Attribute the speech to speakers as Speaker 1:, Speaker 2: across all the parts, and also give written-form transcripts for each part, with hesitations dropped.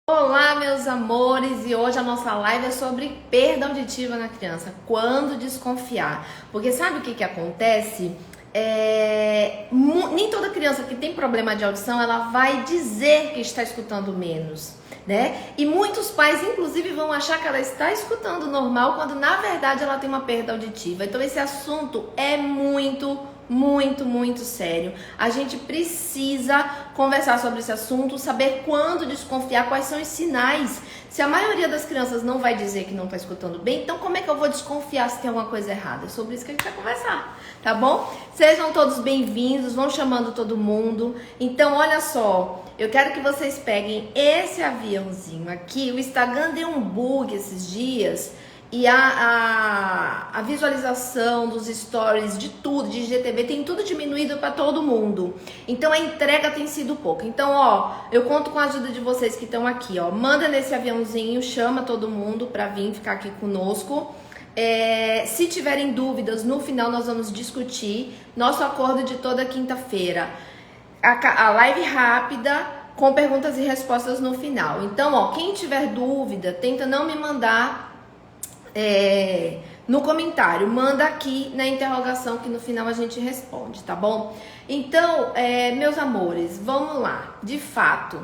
Speaker 1: Olá, meus amores, e hoje a nossa live é sobre perda auditiva na criança, quando desconfiar. Porque sabe o que acontece? Nem toda criança que tem problema de audição, ela vai dizer que está escutando menos, né? E muitos pais, inclusive, vão achar que ela está escutando normal, quando na verdade ela tem uma perda auditiva. Então esse assunto é muito sério. A gente precisa conversar sobre esse assunto, saber quando desconfiar, quais são os sinais. Se a maioria das crianças não vai dizer que não está escutando bem, então como é que eu vou desconfiar se tem alguma coisa errada? É sobre isso que a gente vai conversar, tá bom? Sejam todos bem-vindos, vão chamando todo mundo. Então, olha só, eu quero que vocês peguem esse aviãozinho aqui. O Instagram deu um bug esses dias. E a visualização dos stories, de tudo, de IGTV, tem tudo diminuído para todo mundo. Então a entrega tem sido pouca. Então, ó, eu conto com a ajuda de vocês que estão aqui, ó. Manda nesse aviãozinho, chama todo mundo para vir ficar aqui conosco. Se tiverem dúvidas, no final nós vamos discutir nosso acordo de toda quinta-feira. A live rápida com perguntas e respostas no final. Então, ó, quem tiver dúvida, tenta não me mandar no comentário, manda aqui na interrogação que no final a gente responde, tá bom? Então, meus amores, vamos lá. De fato,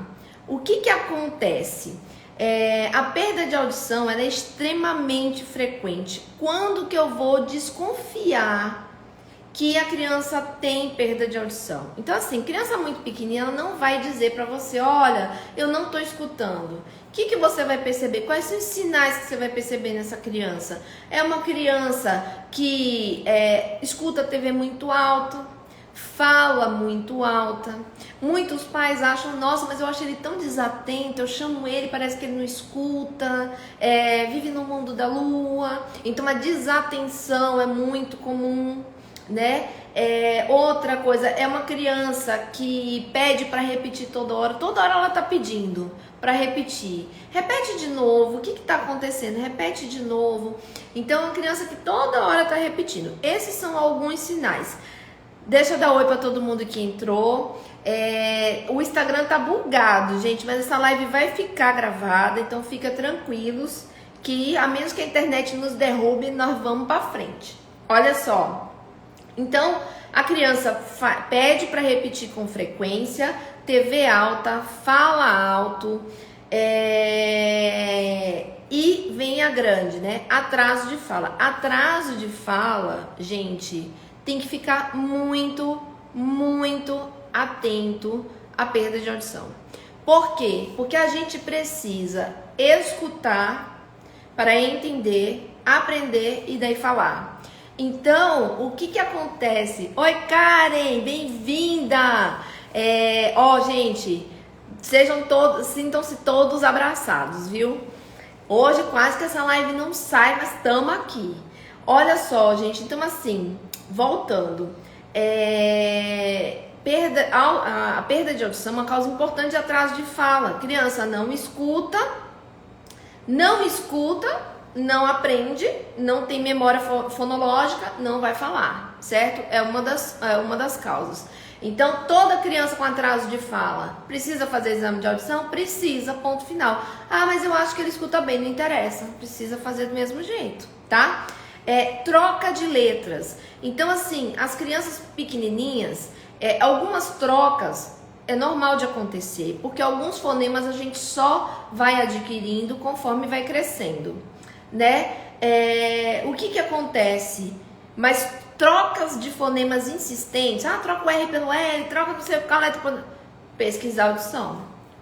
Speaker 1: o que acontece? A perda de audição, ela é extremamente frequente. Quando que eu vou desconfiar que a criança tem perda de audição? Então, assim, criança muito pequenininha, ela não vai dizer pra você, olha, eu não tô escutando. O que você vai perceber? Quais são os sinais que você vai perceber nessa criança? É uma criança que escuta a TV muito alto, fala muito alta. Muitos pais acham, nossa, mas eu acho ele tão desatento, eu chamo ele, parece que ele não escuta, vive no mundo da lua. Então a desatenção é muito comum, né? Outra coisa, é uma criança que pede para repetir toda hora ela tá pedindo para repetir. Repete de novo, o que tá acontecendo? Repete de novo. Então, é uma criança que toda hora tá repetindo. Esses são alguns sinais. Deixa eu dar oi para todo mundo que entrou. O Instagram tá bugado, gente, mas essa live vai ficar gravada, então fica tranquilos que, a menos que a internet nos derrube, nós vamos para frente. Olha só. Então, a criança pede para repetir com frequência, TV alta, fala alto, e vem a grande, né? Atraso de fala. Atraso de fala, gente, tem que ficar muito atento à perda de audição. Por quê? Porque a gente precisa escutar para entender, aprender e daí falar. Então, o que acontece? Oi, Karen, bem-vinda! Gente, sintam-se todos abraçados, viu? Hoje quase que essa live não sai, mas estamos aqui. Olha só, gente, então assim, voltando. A perda de audição é uma causa importante de atraso de fala. Criança não escuta, não aprende, não tem memória fonológica, não vai falar, certo? É uma das causas. Então, toda criança com atraso de fala precisa fazer exame de audição? Precisa, ponto final. Ah, mas eu acho que ele escuta bem, não interessa. Precisa fazer do mesmo jeito, tá? Troca de letras. Então, assim, as crianças pequenininhas, algumas trocas é normal de acontecer, porque alguns fonemas a gente só vai adquirindo conforme vai crescendo, né? O que acontece? Mas trocas de fonemas insistentes, troca o R pelo L, troca você com a letra. Pesquisar audição.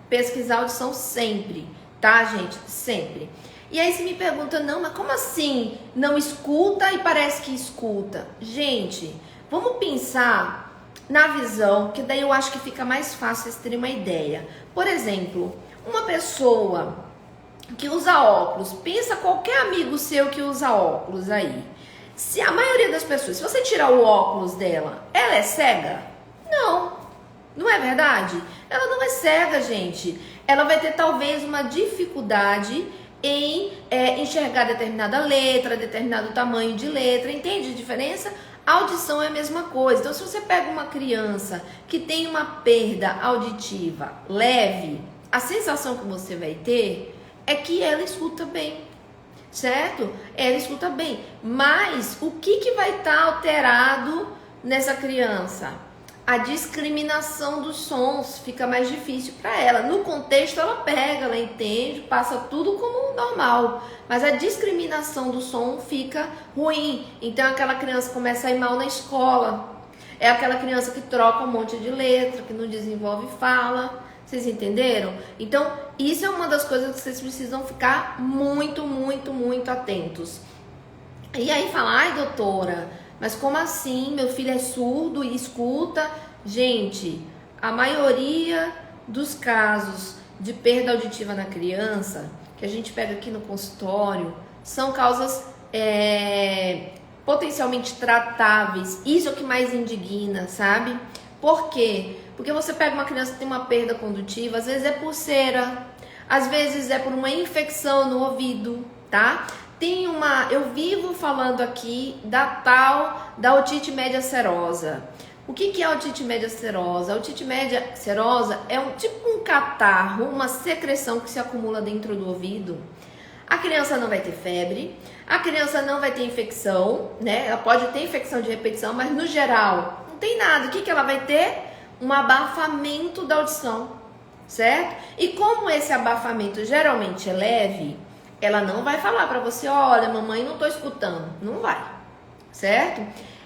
Speaker 1: Pesquisar audição sempre, tá, gente? Sempre. E aí você me pergunta, não, mas como assim? Não escuta e parece que escuta. Gente, vamos pensar na visão, que daí eu acho que fica mais fácil vocês terem uma ideia. Por exemplo, uma pessoa que usa óculos, pensa qualquer amigo seu que usa óculos aí. Se a maioria das pessoas, se você tirar o óculos dela, ela é cega? Não é verdade? Ela não é cega, gente. Ela vai ter talvez uma dificuldade em enxergar determinada letra, determinado tamanho de letra, entende a diferença? A audição é a mesma coisa. Então, se você pega uma criança que tem uma perda auditiva leve, a sensação que você vai ter é que ela escuta bem, certo? Ela escuta bem, mas o que vai estar alterado nessa criança? A discriminação dos sons fica mais difícil para ela. No contexto ela pega, ela entende, passa tudo como normal, mas a discriminação do som fica ruim. Então aquela criança começa a ir mal na escola. É aquela criança que troca um monte de letra, que não desenvolve fala. Vocês entenderam? Então isso é uma das coisas que vocês precisam ficar muito, muito, muito atentos. E aí fala, ai doutora, mas como assim? Meu filho é surdo e escuta? Gente, a maioria dos casos de perda auditiva na criança, que a gente pega aqui no consultório, são causas potencialmente tratáveis. Isso é o que mais indigna, sabe? Por quê? Porque você pega uma criança que tem uma perda condutiva, às vezes é por cera, às vezes é por uma infecção no ouvido, tá? Eu vivo falando aqui da otite média serosa. O que é a otite média serosa? A otite média serosa é tipo um catarro, uma secreção que se acumula dentro do ouvido. A criança não vai ter febre, a criança não vai ter infecção, né? Ela pode ter infecção de repetição, mas no geral não tem nada. O que ela vai ter? Um abafamento da audição, certo? E como esse abafamento geralmente é leve, ela não vai falar pra você, olha, mamãe, não tô escutando. Não vai, certo?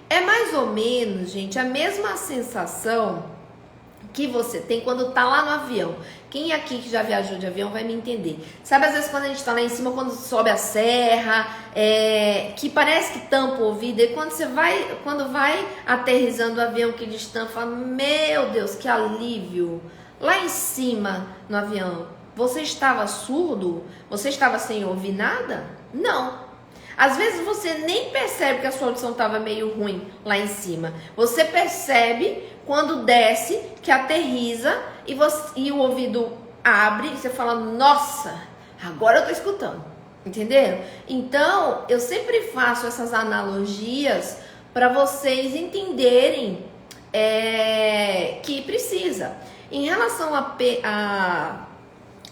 Speaker 1: É mais ou menos, gente, a mesma sensação que você tem quando tá lá no avião. Quem aqui que já viajou de avião vai me entender. Sabe, às vezes quando a gente tá lá em cima, quando sobe a serra, que parece que tampa o ouvido, e quando vai aterrissando o avião que destampa, meu Deus, que alívio. Lá em cima, no avião, você estava surdo? Você estava sem ouvir nada? Não. Às vezes você nem percebe que a sua audição estava meio ruim lá em cima. Você percebe quando desce, que aterriza e o ouvido abre e você fala, nossa, agora eu tô escutando. Entenderam? Então, eu sempre faço essas analogias para vocês entenderem que precisa. Em relação a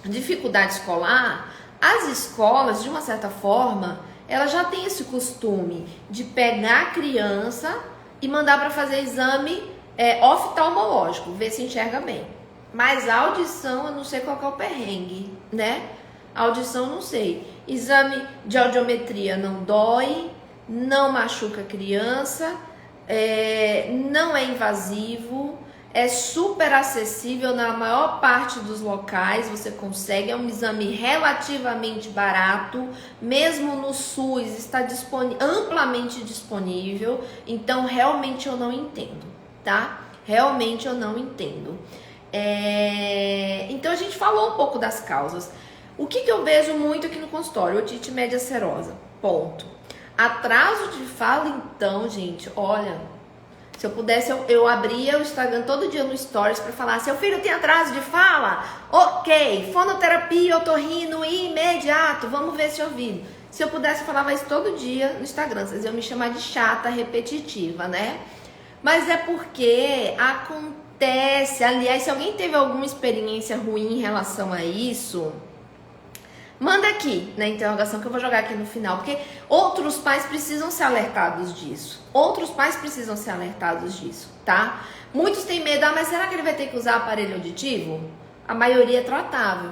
Speaker 1: dificuldade escolar, as escolas, de uma certa forma, elas já têm esse costume de pegar a criança e mandar para fazer exame oftalmológico, ver se enxerga bem. Mas a audição, eu não sei qual que é o perrengue, né? A audição, não sei. Exame de audiometria não dói, não machuca a criança, não é invasivo, é super acessível na maior parte dos locais, você consegue, é um exame relativamente barato, mesmo no SUS está amplamente disponível, então realmente eu não entendo, tá? Realmente eu não entendo. Então a gente falou um pouco das causas. O que eu vejo muito aqui no consultório? Otite média serosa, ponto. Atraso de fala, então, gente, olha... Se eu pudesse, eu abria o Instagram todo dia no Stories para falar, seu filho tem atraso de fala? Ok, fonoterapia, otorrino, imediato, vamos ver esse ouvido. Se eu pudesse, eu falava isso todo dia no Instagram, vocês iam me chamar de chata, repetitiva, né? Mas é porque acontece, aliás, se alguém teve alguma experiência ruim em relação a isso... Manda aqui na interrogação que eu vou jogar aqui no final, porque outros pais precisam ser alertados disso. Outros pais precisam ser alertados disso, tá? Muitos têm medo, mas será que ele vai ter que usar aparelho auditivo? A maioria é tratável,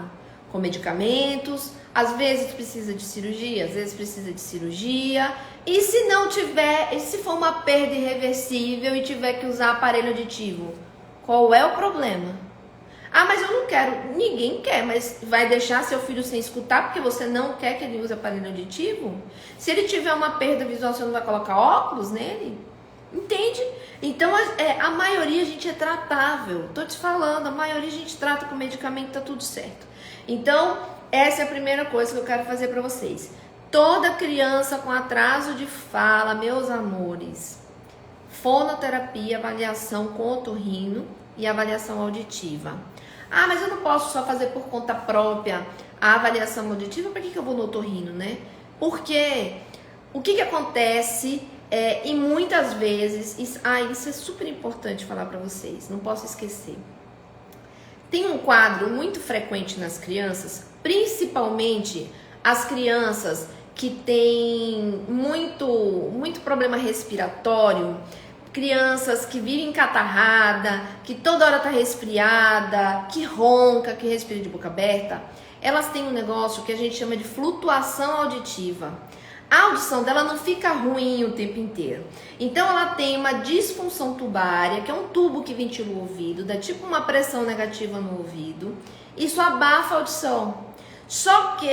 Speaker 1: com medicamentos, às vezes precisa de cirurgia, às vezes precisa de cirurgia. E se não tiver, e se for uma perda irreversível e tiver que usar aparelho auditivo, qual é o problema? Ah, mas eu não quero. Ninguém quer, mas vai deixar seu filho sem escutar porque você não quer que ele use aparelho auditivo? Se ele tiver uma perda visual, você não vai colocar óculos nele? Entende? Então, a maioria a gente é tratável. Tô te falando, a maioria a gente trata com medicamento, tá tudo certo. Então, essa é a primeira coisa que eu quero fazer pra vocês. Toda criança com atraso de fala, meus amores, fonoterapia, avaliação com otorrino e avaliação auditiva. Ah, mas eu não posso só fazer por conta própria a avaliação auditiva, para que eu vou no otorrino, né? Porque o que acontece e muitas vezes, isso é super importante falar para vocês, não posso esquecer. Tem um quadro muito frequente nas crianças, principalmente as crianças que têm muito problema respiratório, crianças que vivem catarrada, que toda hora tá resfriada, que ronca, que respira de boca aberta. Elas têm um negócio que a gente chama de flutuação auditiva. A audição dela não fica ruim o tempo inteiro. Então ela tem uma disfunção tubária, que é um tubo que ventila o ouvido, dá tipo uma pressão negativa no ouvido. Isso abafa a audição. Só que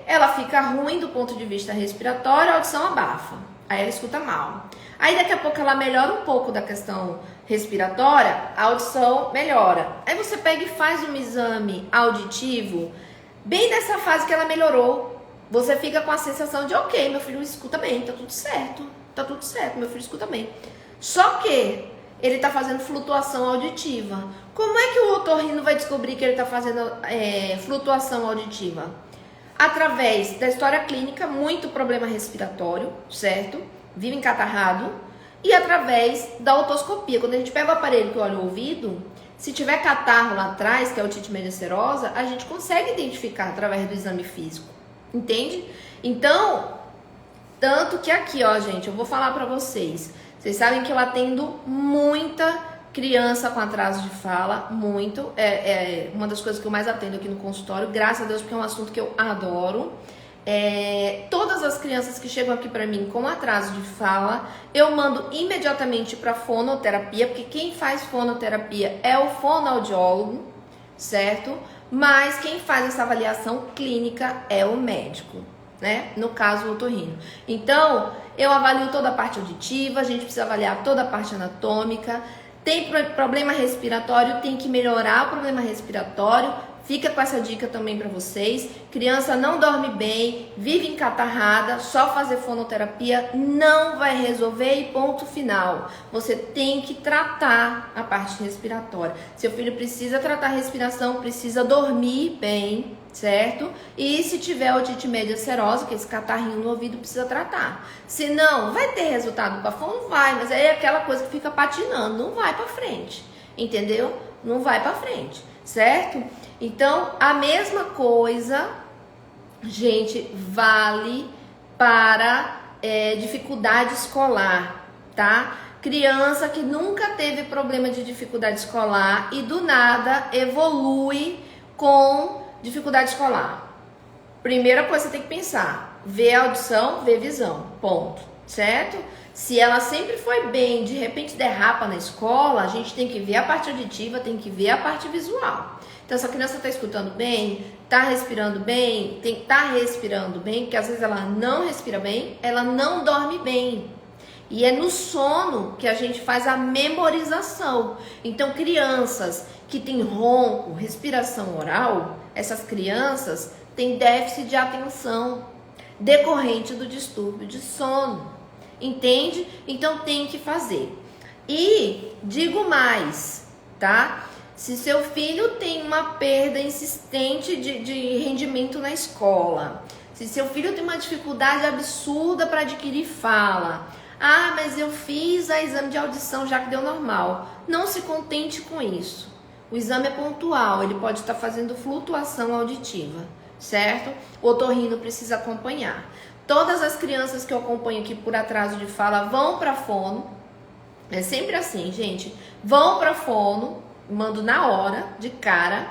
Speaker 1: ela fica ruim do ponto de vista respiratório, a audição abafa. Aí ela escuta mal. Aí daqui a pouco ela melhora um pouco da questão respiratória, a audição melhora. Aí você pega e faz um exame auditivo, bem nessa fase que ela melhorou. Você fica com a sensação de, ok, meu filho escuta bem, tá tudo certo, meu filho escuta bem. Só que ele tá fazendo flutuação auditiva. Como é que o otorrino vai descobrir que ele tá fazendo flutuação auditiva? Através da história clínica, muito problema respiratório, certo? Vive encatarrado. E através da otoscopia. Quando a gente pega o aparelho que olha o ouvido, se tiver catarro lá atrás, que é a otite média serosa, a gente consegue identificar através do exame físico. Entende? Então, tanto que aqui, ó, gente, eu vou falar pra vocês. Vocês sabem que eu atendo muita criança com atraso de fala, muito. É uma das coisas que eu mais atendo aqui no consultório, graças a Deus, porque é um assunto que eu adoro. Todas as crianças que chegam aqui pra mim com atraso de fala, eu mando imediatamente pra fonoterapia, porque quem faz fonoterapia é o fonoaudiólogo, certo? Mas quem faz essa avaliação clínica é o médico, né? No caso, o otorrino. Então, eu avalio toda a parte auditiva, a gente precisa avaliar toda a parte anatômica. Tem problema respiratório, tem que melhorar o problema respiratório. Fica com essa dica também para vocês. Criança não dorme bem, vive encatarrada, só fazer fonoterapia não vai resolver e ponto final. Você tem que tratar a parte respiratória. Seu filho precisa tratar a respiração, precisa dormir bem, certo? E se tiver otite média serosa, que é esse catarrinho no ouvido, precisa tratar. Se não, vai ter resultado com a fono? Vai, mas aí é aquela coisa que fica patinando, não vai para frente, entendeu? Não vai para frente, certo? Então, a mesma coisa, gente, vale para dificuldade escolar, tá? Criança que nunca teve problema de dificuldade escolar e do nada evolui com dificuldade escolar. Primeira coisa que você tem que pensar, ver audição, ver visão, ponto, certo? Se ela sempre foi bem, de repente derrapa na escola, a gente tem que ver a parte auditiva, tem que ver a parte visual. Então, essa criança está escutando bem, está respirando bem, tem que estar respirando bem, porque às vezes ela não respira bem, ela não dorme bem. E é no sono que a gente faz a memorização. Então, crianças que têm ronco, respiração oral, essas crianças têm déficit de atenção decorrente do distúrbio de sono. Entende? Então, tem que fazer. E digo mais, tá? Se seu filho tem uma perda insistente de rendimento na escola, se seu filho tem uma dificuldade absurda para adquirir fala, ah, mas eu fiz a exame de audição já que deu normal. Não se contente com isso. O exame é pontual, ele pode estar fazendo flutuação auditiva, certo? O otorrino precisa acompanhar. Todas as crianças que eu acompanho aqui por atraso de fala vão para fono. É sempre assim, gente. Vão para fono, mando na hora, de cara,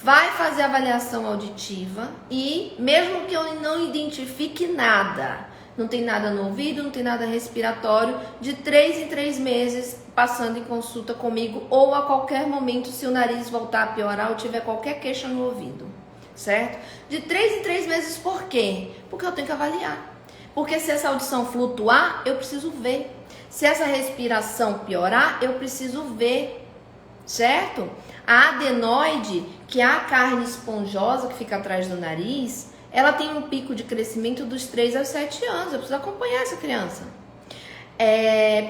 Speaker 1: vai fazer avaliação auditiva e mesmo que eu não identifique nada, não tem nada no ouvido, não tem nada respiratório, de 3 em 3 meses passando em consulta comigo ou a qualquer momento se o nariz voltar a piorar ou tiver qualquer queixa no ouvido, certo? De 3 em 3 meses por quê? Porque eu tenho que avaliar. Porque se essa audição flutuar, eu preciso ver. Se essa respiração piorar, eu preciso ver. Certo? A adenoide, que é a carne esponjosa que fica atrás do nariz, ela tem um pico de crescimento dos 3 aos 7 anos. Eu preciso acompanhar essa criança.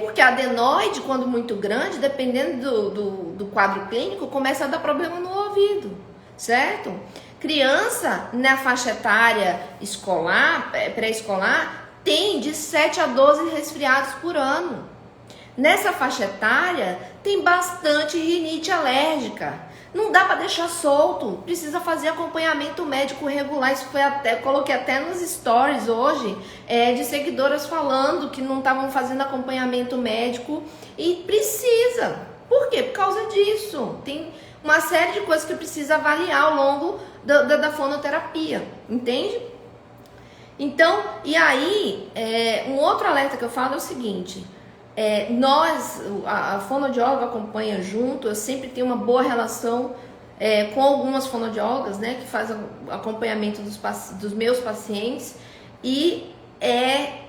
Speaker 1: Porque a adenoide, quando muito grande, dependendo do quadro clínico, começa a dar problema no ouvido. Certo? Criança na faixa etária escolar, pré-escolar, tem de 7 a 12 resfriados por ano. Nessa faixa etária, tem bastante rinite alérgica. Não dá para deixar solto, precisa fazer acompanhamento médico regular. Isso foi até, coloquei até nos stories hoje, de seguidoras falando que não estavam fazendo acompanhamento médico e precisa. Por quê? Por causa disso. Tem uma série de coisas que precisa avaliar ao longo da fonoterapia, entende? Então, e aí, um outro alerta que eu falo é o seguinte: a fonoaudióloga acompanha junto, eu sempre tenho uma boa relação com algumas fonoaudiólogas, né, que fazem acompanhamento dos meus pacientes, e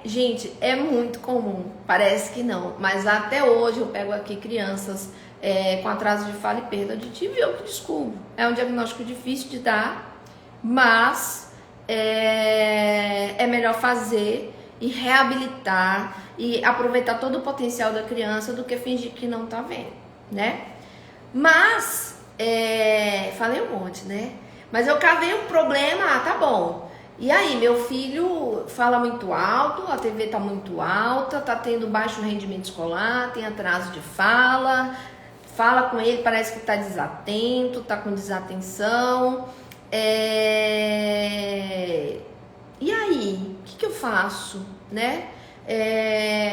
Speaker 1: gente, é muito comum, parece que não, mas até hoje eu pego aqui crianças com atraso de fala e perda auditiva e eu que descubro. É um diagnóstico difícil de dar, mas é melhor fazer e reabilitar e aproveitar todo o potencial da criança do que fingir que não tá vendo, né? Mas, falei um monte, né? Mas eu cavei um problema, tá bom. E aí, meu filho fala muito alto, a TV tá muito alta, tá tendo baixo rendimento escolar, tem atraso de fala com ele, parece que tá desatento, tá com desatenção. E aí, o que eu faço, né?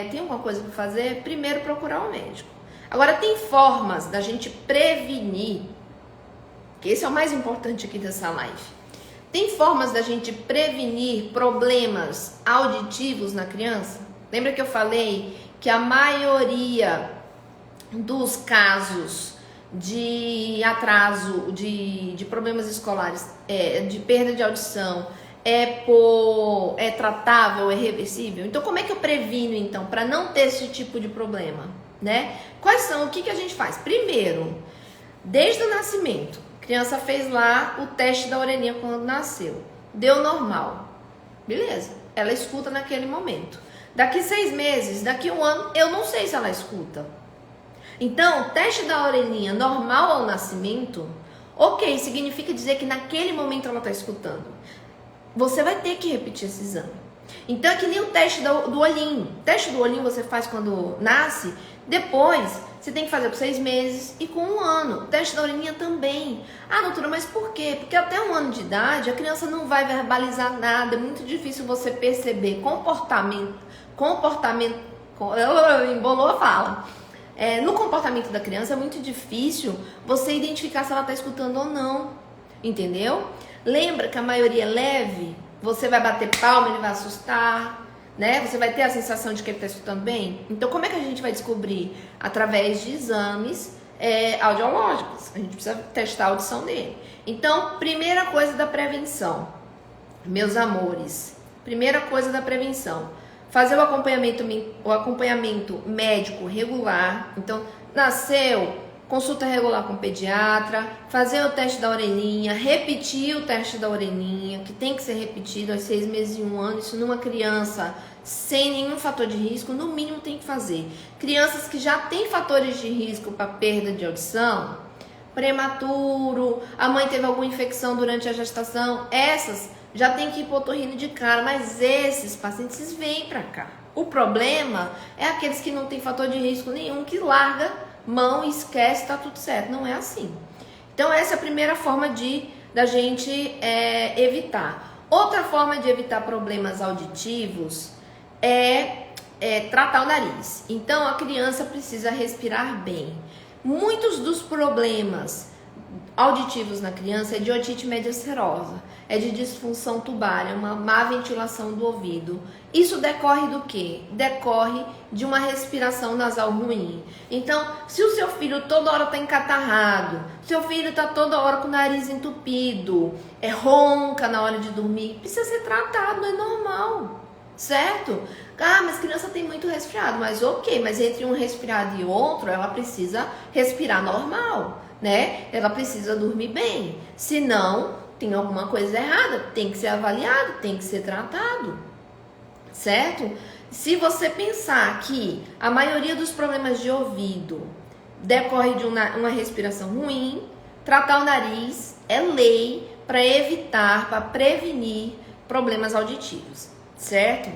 Speaker 1: Tem alguma coisa para fazer? Primeiro, procurar um médico. Agora, tem formas da gente prevenir, que esse é o mais importante aqui dessa live. Tem formas da gente prevenir problemas auditivos na criança? Lembra que eu falei que a maioria dos casos de atraso, de problemas escolares, de perda de audição, é tratável, é reversível? Então, como é que eu previno, então, para não ter esse tipo de problema, né? O que a gente faz? Primeiro, desde o nascimento, a criança fez lá o teste da orelhinha quando nasceu, deu normal, beleza, ela escuta naquele momento. Daqui 6 meses, daqui 1 ano, eu não sei se ela escuta. Então, o teste da orelhinha normal ao nascimento, ok, significa dizer que naquele momento ela está escutando. Você vai ter que repetir esse exame. Então, é que nem o teste do olhinho. O teste do olhinho você faz quando nasce, depois você tem que fazer por 6 meses e com 1 ano. O teste da orelhinha também. Ah, doutora, mas por quê? Porque até 1 ano de idade a criança não vai verbalizar nada. É muito difícil você perceber comportamento, embolou a fala. No comportamento da criança é muito difícil você identificar se ela está escutando ou não, entendeu? Lembra que a maioria é leve, você vai bater palma, ele vai assustar, né? Você vai ter a sensação de que ele está escutando bem. Então, como é que a gente vai descobrir? Através de exames audiológicos. A gente precisa testar a audição dele. Então, primeira coisa da prevenção, meus amores, primeira coisa da prevenção, fazer o acompanhamento médico regular. Então, nasceu, consulta regular com o pediatra, fazer o teste da orelhinha, repetir o teste da orelhinha, que tem que ser repetido aos 6 meses e 1 ano. Isso numa criança sem nenhum fator de risco, no mínimo tem que fazer. Crianças que já têm fatores de risco para perda de audição, prematuro, a mãe teve alguma infecção durante a gestação, essas já tem que ir para o otorrino de cara, mas esses pacientes vêm para cá. O problema é aqueles que não têm fator de risco nenhum, que larga mão e esquece, tá tudo certo. Não é assim. Então, essa é a primeira forma da gente evitar. Outra forma de evitar problemas auditivos é tratar o nariz. Então, a criança precisa respirar bem. Muitos dos problemas auditivos na criança é de otite média serosa, é de disfunção tubária, uma má ventilação do ouvido. Isso decorre do quê? Decorre de uma respiração nasal ruim. Então, se o seu filho toda hora está encatarrado, seu filho está toda hora com o nariz entupido, ronca na hora de dormir, precisa ser tratado, não é normal, certo? Ah, mas a criança tem muito resfriado, mas ok, mas entre um resfriado e outro, ela precisa respirar normal, né? Ela precisa dormir bem, senão tem alguma coisa errada, tem que ser avaliado, tem que ser tratado, certo? Se você pensar que a maioria dos problemas de ouvido decorre de uma respiração ruim, tratar o nariz é lei para evitar, para prevenir problemas auditivos, certo?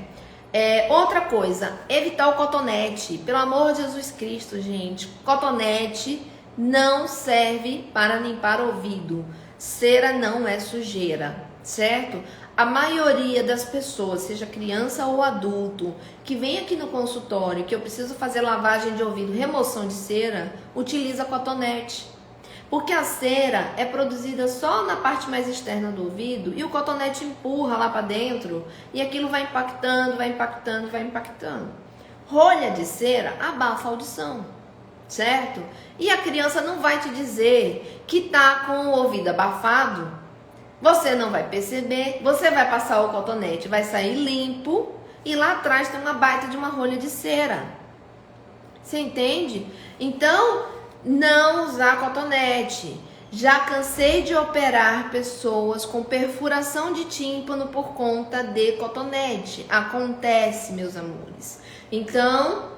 Speaker 1: Outra coisa, evitar o cotonete. Pelo amor de Jesus Cristo, gente, cotonete não serve para limpar ouvido. Cera não é sujeira, certo? A maioria das pessoas, seja criança ou adulto, que vem aqui no consultório, que eu preciso fazer lavagem de ouvido, remoção de cera, utiliza cotonete. Porque a cera é produzida só na parte mais externa do ouvido e o cotonete empurra lá para dentro e aquilo vai impactando, vai impactando, vai impactando. Rolha de cera abafa a audição, certo? E a criança não vai te dizer que tá com o ouvido abafado. Você não vai perceber, você vai passar o cotonete, vai sair limpo e lá atrás tem uma baita de uma rolha de cera. Você entende? Então, não usar cotonete. Já cansei de operar pessoas com perfuração de tímpano por conta de cotonete. Acontece, meus amores. Então,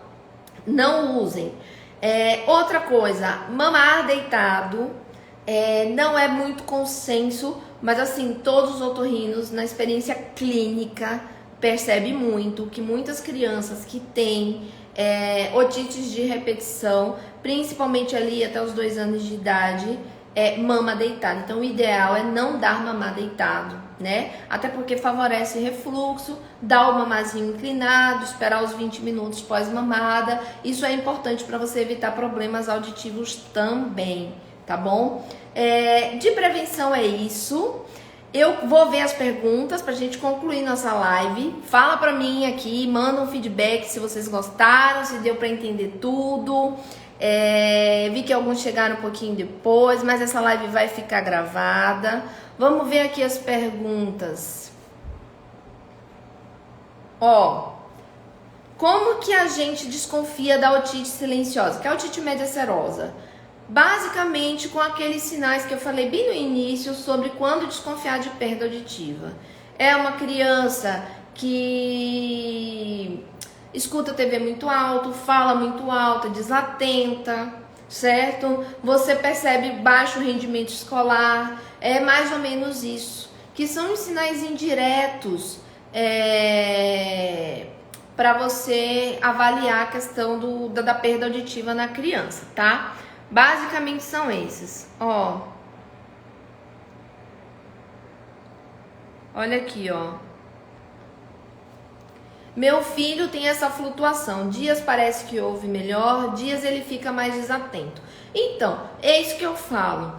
Speaker 1: não usem. Outra coisa, mamar deitado não é muito consenso, mas assim, todos os otorrinos, na experiência clínica, percebe muito que muitas crianças que têm otites de repetição, principalmente ali até os 2 anos de idade, mama deitada. Então, o ideal é não dar mamar deitado, né? Até porque favorece refluxo, dá o mamazinho inclinado, esperar os 20 minutos pós-mamada. Isso é importante para você evitar problemas auditivos também, tá bom? De prevenção é isso. Eu vou ver as perguntas pra gente concluir nossa live. Fala pra mim aqui, manda um feedback se vocês gostaram, se deu pra entender tudo. Vi que alguns chegaram um pouquinho depois, mas essa live vai ficar gravada. Vamos ver aqui as perguntas. Como que a gente desconfia da otite silenciosa, que é a otite média serosa? Basicamente com aqueles sinais que eu falei bem no início sobre quando desconfiar de perda auditiva. É uma criança que escuta TV muito alto, fala muito alto, desatenta, certo? Você percebe baixo rendimento escolar, é mais ou menos isso. Que são os sinais indiretos para você avaliar a questão da perda auditiva na criança, tá? Basicamente são esses. Olha aqui, Meu filho tem essa flutuação. Dias parece que ouve melhor, dias ele fica mais desatento. Então, é isso que eu falo.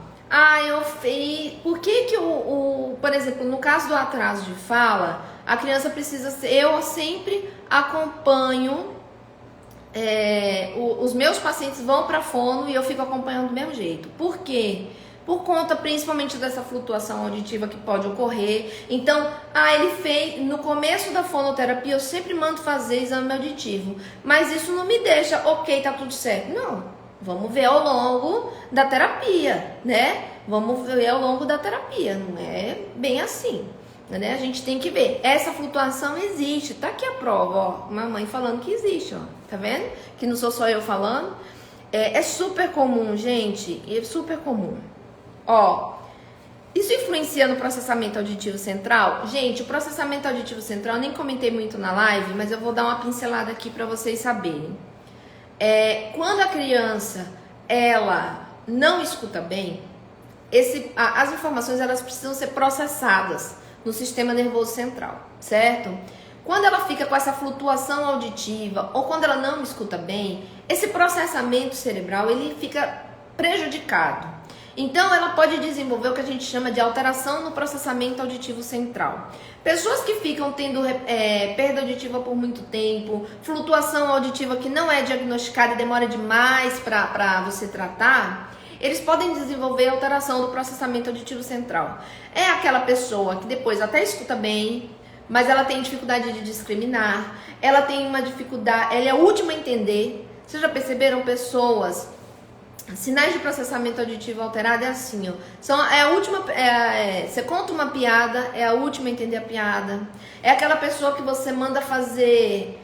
Speaker 1: Por que que por exemplo, no caso do atraso de fala, a criança precisa ser... Eu sempre acompanho... os meus pacientes vão para fono e eu fico acompanhando do mesmo jeito. Por quê? Por conta principalmente dessa flutuação auditiva que pode ocorrer. Então, ele fez no começo da fonoterapia, eu sempre mando fazer exame auditivo, mas isso não me deixa, ok, tá tudo certo. Não, vamos ver ao longo da terapia, né? Vamos ver ao longo da terapia, não é bem assim, né? A gente tem que ver, essa flutuação existe, tá aqui a prova, mamãe falando que existe, tá vendo? Que não sou só eu falando. É super comum, gente, é super comum. Isso influencia no processamento auditivo central? Gente, o processamento auditivo central, eu nem comentei muito na live, mas eu vou dar uma pincelada aqui para vocês saberem. Quando a criança, ela não escuta bem, as informações, elas precisam ser processadas no sistema nervoso central, certo? Quando ela fica com essa flutuação auditiva ou quando ela não escuta bem, esse processamento cerebral, ele fica prejudicado. Então, ela pode desenvolver o que a gente chama de alteração no processamento auditivo central. Pessoas que ficam tendo perda auditiva por muito tempo, flutuação auditiva que não é diagnosticada e demora demais para você tratar, eles podem desenvolver alteração do processamento auditivo central. É aquela pessoa que depois até escuta bem, mas ela tem dificuldade de discriminar, ela tem uma dificuldade, ela é a última a entender. Vocês já perceberam pessoas... Sinais de processamento auditivo alterado é assim, você conta uma piada, é a última a entender a piada. É aquela pessoa que você manda fazer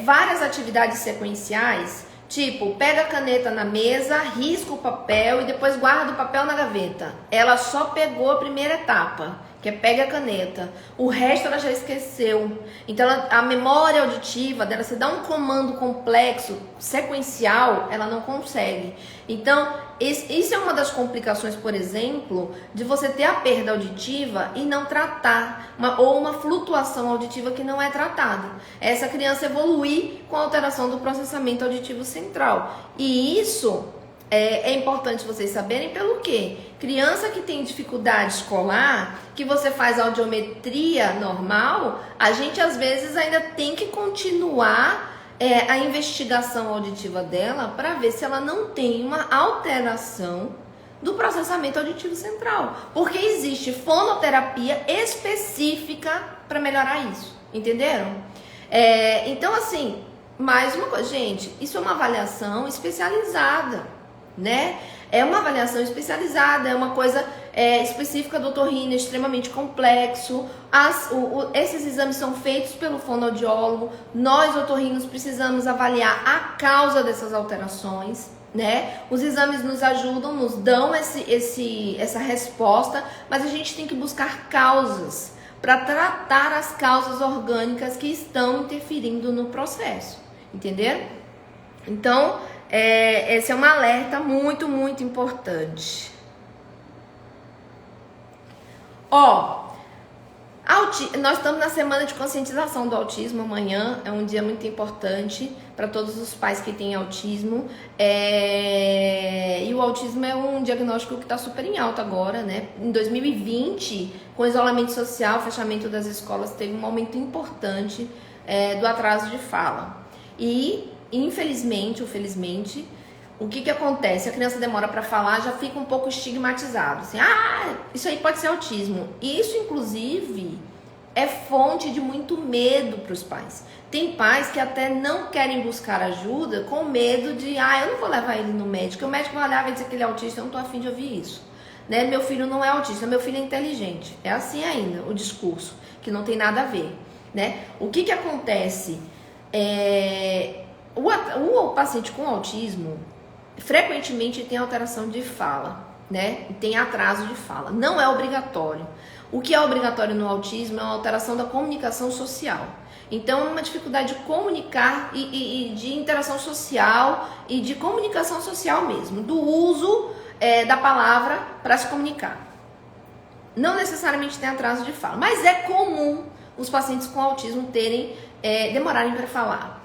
Speaker 1: várias atividades sequenciais, tipo, pega a caneta na mesa, risca o papel e depois guarda o papel na gaveta. Ela só pegou a primeira etapa, que é pega a caneta. O resto ela já esqueceu. Então a memória auditiva dela, você dá um comando complexo, sequencial, ela não consegue. Então isso é uma das complicações, por exemplo, de você ter a perda auditiva e não tratar, ou uma flutuação auditiva que não é tratada. Essa criança evoluir com a alteração do processamento auditivo central. E isso é importante vocês saberem pelo quê? Criança que tem dificuldade escolar, que você faz audiometria normal, a gente às vezes ainda tem que continuar a investigação auditiva dela para ver se ela não tem uma alteração do processamento auditivo central. Porque existe fonoterapia específica para melhorar isso. Entenderam? Então, assim, mais uma coisa, gente, isso é uma avaliação especializada, né? É uma avaliação especializada, é uma coisa específica do otorrino, extremamente complexo. Esses exames são feitos pelo fonoaudiólogo. Nós, otorrinos, precisamos avaliar a causa dessas alterações, né? Os exames nos ajudam, nos dão essa resposta, mas a gente tem que buscar causas para tratar as causas orgânicas que estão interferindo no processo, entenderam? Então, esse é um alerta muito, muito importante. Nós estamos na semana de conscientização do autismo. Amanhã é um dia muito importante para todos os pais que têm autismo. E o autismo é um diagnóstico que está super em alta agora, né? Em 2020, com o isolamento social, fechamento das escolas, teve um aumento importante do atraso de fala. E infelizmente ou felizmente, o que acontece? A criança demora para falar, já fica um pouco estigmatizado. Assim, isso aí pode ser autismo. E isso, inclusive, é fonte de muito medo para os pais. Tem pais que até não querem buscar ajuda com medo de, eu não vou levar ele no médico. O médico vai olhar e vai dizer que ele é autista, eu não tô afim de ouvir isso. Né? Meu filho não é autista, meu filho é inteligente. É assim ainda o discurso, que não tem nada a ver. Né? O que acontece? O paciente com autismo frequentemente tem alteração de fala, né? Tem atraso de fala. Não é obrigatório. O que é obrigatório no autismo é uma alteração da comunicação social. Então, é uma dificuldade de comunicar e de interação social e de comunicação social mesmo, do uso da palavra para se comunicar. Não necessariamente tem atraso de fala, mas é comum os pacientes com autismo demorarem para falar.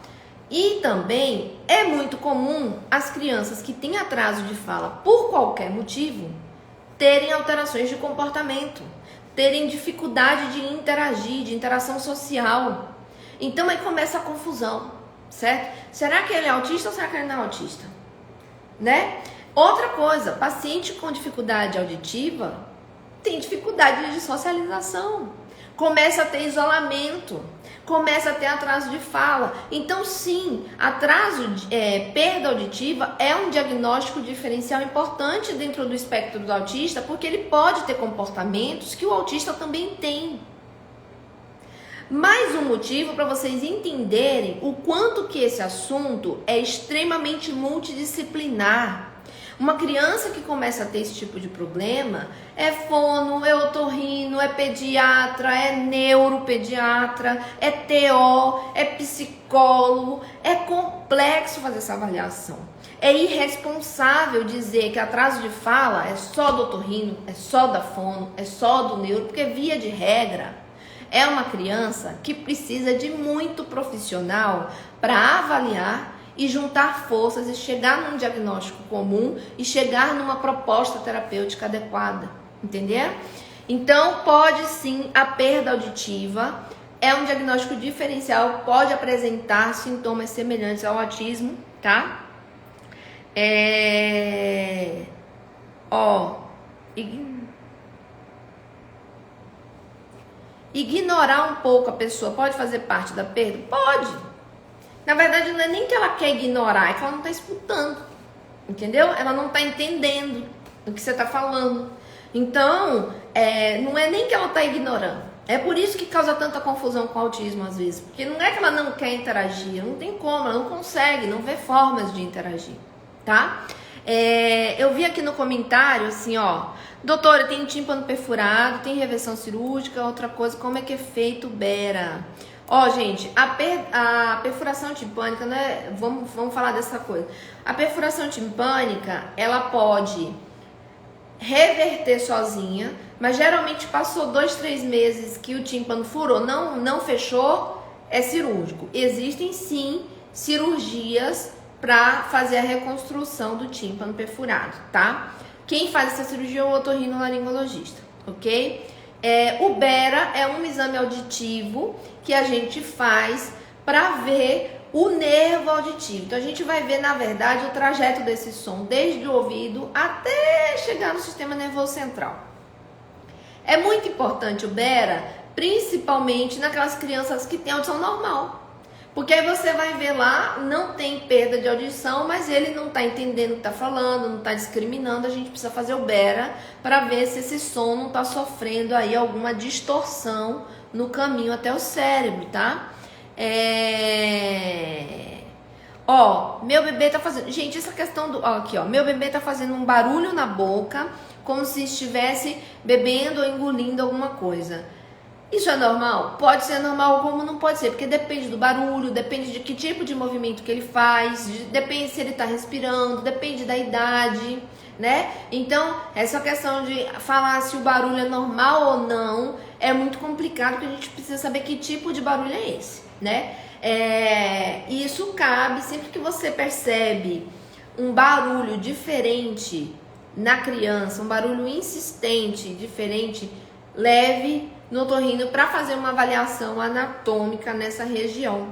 Speaker 1: E também é muito comum as crianças que têm atraso de fala por qualquer motivo terem alterações de comportamento, terem dificuldade de interagir, de interação social. Então aí começa a confusão, certo? Será que ele é autista ou será que ele não é autista? Né? Outra coisa, paciente com dificuldade auditiva tem dificuldade de socialização, começa a ter isolamento, começa a ter atraso de fala. Então, sim, perda auditiva é um diagnóstico diferencial importante dentro do espectro do autista, porque ele pode ter comportamentos que o autista também tem. Mais um motivo para vocês entenderem o quanto que esse assunto é extremamente multidisciplinar. Uma criança que começa a ter esse tipo de problema é fono, é otorrino, é pediatra, é neuropediatra, é TO, é psicólogo. É complexo fazer essa avaliação. É irresponsável dizer que atraso de fala é só do otorrino, é só da fono, é só do neuro, porque via de regra é uma criança que precisa de muito profissional para avaliar e juntar forças e chegar num diagnóstico comum e chegar numa proposta terapêutica adequada, entendeu? Então, pode sim, a perda auditiva é um diagnóstico diferencial, pode apresentar sintomas semelhantes ao autismo, tá? Ignorar um pouco a pessoa pode fazer parte da perda? Pode. Na verdade, não é nem que ela quer ignorar, é que ela não está escutando, entendeu? Ela não está entendendo o que você está falando. Então, não é nem que ela está ignorando. É por isso que causa tanta confusão com o autismo às vezes. Porque não é que ela não quer interagir, não tem como, ela não consegue, não vê formas de interagir, tá? Eu vi aqui no comentário assim, ó. Doutora, tem tímpano perfurado, tem reversão cirúrgica, outra coisa, como é que é feito o Bera? Ó, gente, a perfuração timpânica, né? Vamos falar dessa coisa. A perfuração timpânica, ela pode reverter sozinha, mas geralmente passou 2, 3 meses que o tímpano furou, não fechou, é cirúrgico. Existem sim cirurgias para fazer a reconstrução do tímpano perfurado, tá? Quem faz essa cirurgia é o otorrinolaringologista, ok? O Bera é um exame auditivo que a gente faz para ver o nervo auditivo. Então a gente vai ver, na verdade, o trajeto desse som desde o ouvido até chegar no sistema nervoso central. É muito importante o Bera, principalmente naquelas crianças que têm audição normal. Porque aí você vai ver lá, não tem perda de audição, mas ele não está entendendo o que está falando, não está discriminando. A gente precisa fazer o Bera para ver se esse som não está sofrendo aí alguma distorção no caminho até o cérebro, tá? Ó, meu bebê tá fazendo... Gente, essa questão do... Ó, aqui, ó. Meu bebê tá fazendo um barulho na boca, como se estivesse bebendo ou engolindo alguma coisa. Isso é normal? Pode ser normal, como não pode ser, porque depende do barulho, depende de que tipo de movimento que ele faz, depende se ele tá respirando, depende da idade, né? Então, essa questão de falar se o barulho é normal ou não é muito complicado, porque a gente precisa saber que tipo de barulho é esse, né? E isso cabe sempre que você percebe um barulho diferente na criança, um barulho insistente, diferente, leve no otorrino para fazer uma avaliação anatômica nessa região,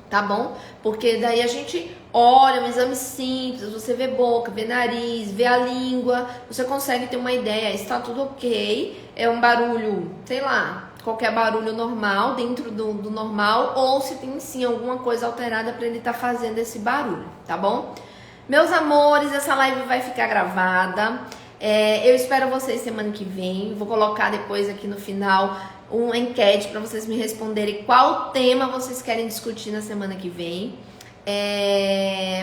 Speaker 1: tá bom? Porque daí a gente olha um exame simples, você vê boca, vê nariz, vê a língua, você consegue ter uma ideia, está tudo ok, é um barulho, sei lá, qualquer barulho normal, dentro do normal, ou se tem sim alguma coisa alterada para ele estar fazendo esse barulho, tá bom? Meus amores, essa live vai ficar gravada. Eu espero vocês semana que vem. Vou colocar depois aqui no final uma enquete para vocês me responderem qual tema vocês querem discutir na semana que vem.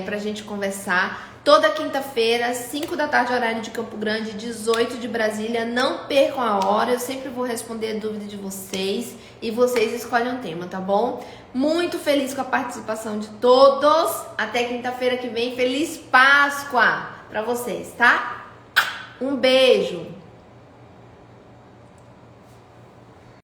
Speaker 1: Pra gente conversar. Toda quinta-feira, 5 da tarde, horário de Campo Grande, 18 de Brasília. Não percam a hora, eu sempre vou responder a dúvida de vocês e vocês escolhem um tema, tá bom? Muito feliz com a participação de todos. Até quinta-feira que vem. Feliz Páscoa pra vocês, tá? Um beijo!